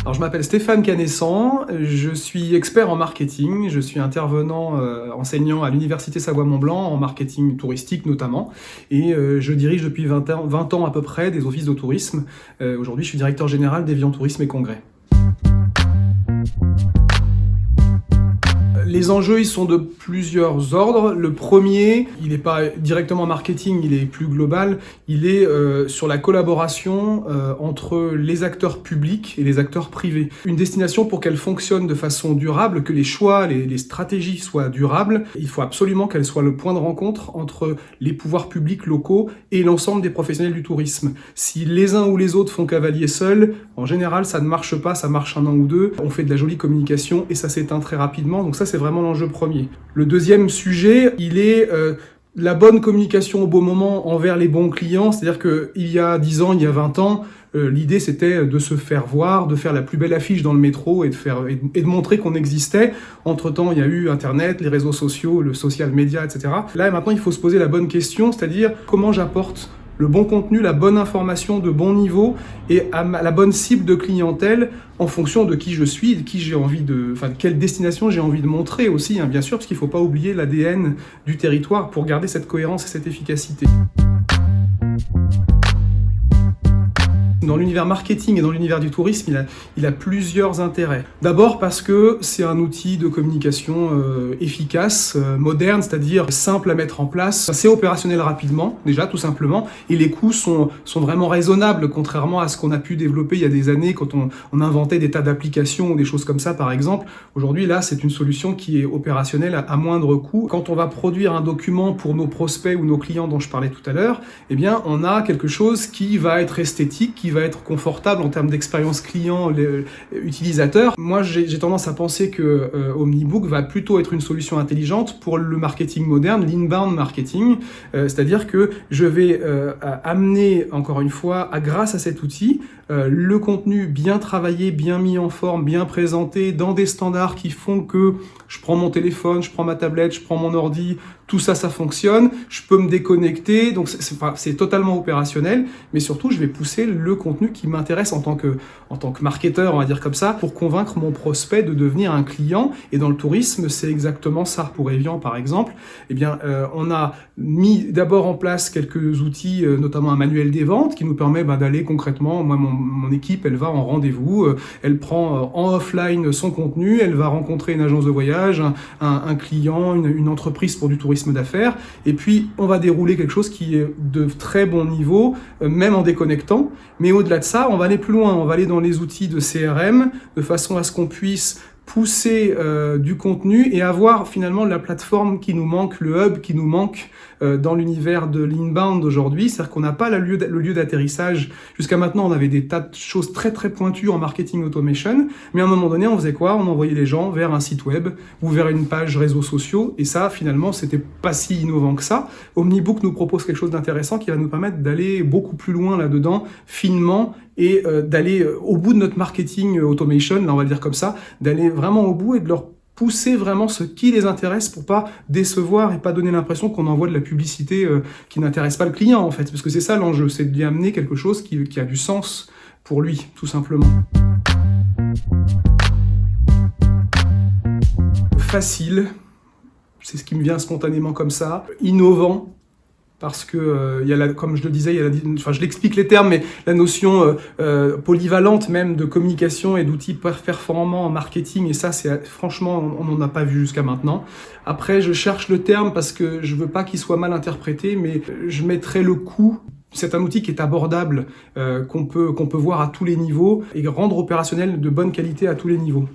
Alors, je m'appelle Stéphane Canessan, je suis expert en marketing, je suis intervenant enseignant à l'Université Savoie-Mont-Blanc en marketing touristique notamment, et je dirige depuis 20 ans à peu près des offices de tourisme. Aujourd'hui, je suis directeur général d'Evian Tourisme et Congrès. Les enjeux, ils sont de plusieurs ordres. Le premier, il n'est pas directement marketing, il est plus global. Il est sur la collaboration entre les acteurs publics et les acteurs privés. Une destination, pour qu'elle fonctionne de façon durable, que les choix, les stratégies soient durables, il faut absolument qu'elle soit le point de rencontre entre les pouvoirs publics locaux et l'ensemble des professionnels du tourisme. Si les uns ou les autres font cavalier seul, en général, ça ne marche pas, ça marche un an ou deux. On fait de la jolie communication et ça s'éteint très rapidement. Donc ça, c'est vraiment l'enjeu premier. Le deuxième sujet, il est la bonne communication au bon moment envers les bons clients. C'est-à-dire qu'il y a 10 ans, il y a 20 ans, l'idée c'était de se faire voir, de faire la plus belle affiche dans le métro et de montrer qu'on existait. Entre-temps, il y a eu Internet, les réseaux sociaux, le social media, etc. Là, maintenant, il faut se poser la bonne question, c'est-à-dire comment j'apporte le bon contenu, la bonne information de bon niveau et à la bonne cible de clientèle en fonction de qui je suis, de qui j'ai envie de quelle destination j'ai envie de montrer aussi, bien sûr, parce qu'il ne faut pas oublier l'ADN du territoire pour garder cette cohérence et cette efficacité. Dans l'univers marketing et dans l'univers du tourisme, il a plusieurs intérêts. D'abord parce que c'est un outil de communication efficace, moderne, c'est-à-dire simple à mettre en place. C'est opérationnel rapidement, déjà, tout simplement, et les coûts sont vraiment raisonnables, contrairement à ce qu'on a pu développer il y a des années quand on inventait des tas d'applications ou des choses comme ça, par exemple. Aujourd'hui, là, c'est une solution qui est opérationnelle à moindre coût. Quand on va produire un document pour nos prospects ou nos clients dont je parlais tout à l'heure, eh bien, on a quelque chose qui va être esthétique, qui va être confortable en termes d'expérience client utilisateur. Moi, j'ai tendance à penser que Omnibook va plutôt être une solution intelligente pour le marketing moderne, l'inbound marketing, c'est-à-dire que je vais amener, encore une fois, grâce à cet outil, le contenu bien travaillé, bien mis en forme, bien présenté, dans des standards qui font que je prends mon téléphone, je prends ma tablette, je prends mon ordi, tout ça, ça fonctionne, je peux me déconnecter, donc c'est totalement opérationnel, mais surtout, je vais pousser le contenu qui m'intéresse en tant que marketeur, on va dire comme ça, pour convaincre mon prospect de devenir un client. Et dans le tourisme, c'est exactement ça. Pour Evian, par exemple, eh bien, on a mis d'abord en place quelques outils, notamment un manuel des ventes qui nous permet d'aller concrètement. Moi, mon équipe, elle va en rendez-vous, elle prend en offline son contenu, elle va rencontrer une agence de voyage, un client, une entreprise pour du tourisme d'affaires, et puis on va dérouler quelque chose qui est de très bon niveau, même en déconnectant. Mais au-delà de ça, on va aller plus loin, on va aller dans les outils de CRM, de façon à ce qu'on puisse pousser du contenu et avoir finalement la plateforme qui nous manque, le hub qui nous manque dans l'univers de l'inbound aujourd'hui. C'est-à-dire qu'on n'a pas le lieu d'atterrissage. Jusqu'à maintenant, on avait des tas de choses très très pointues en marketing automation, mais à un moment donné, on faisait quoi? On envoyait les gens vers un site web ou vers une page réseaux sociaux, et ça, finalement, c'était pas si innovant que ça. Omnibook nous propose quelque chose d'intéressant qui va nous permettre d'aller beaucoup plus loin là-dedans, finement, et d'aller au bout de notre marketing automation, là on va le dire comme ça, d'aller vraiment au bout et de leur pousser vraiment ce qui les intéresse pour pas décevoir et pas donner l'impression qu'on envoie de la publicité qui n'intéresse pas le client en fait, parce que c'est ça l'enjeu, c'est de lui amener quelque chose qui a du sens pour lui, tout simplement. Facile, c'est ce qui me vient spontanément comme ça, innovant, parce que comme je le disais, je l'explique les termes, mais la notion polyvalente même de communication et d'outils performants en marketing, et ça, franchement, on n'en a pas vu jusqu'à maintenant. Après, je cherche le terme parce que je veux pas qu'il soit mal interprété, mais je mettrai le coût. C'est un outil qui est abordable, qu'on peut voir à tous les niveaux et rendre opérationnel de bonne qualité à tous les niveaux.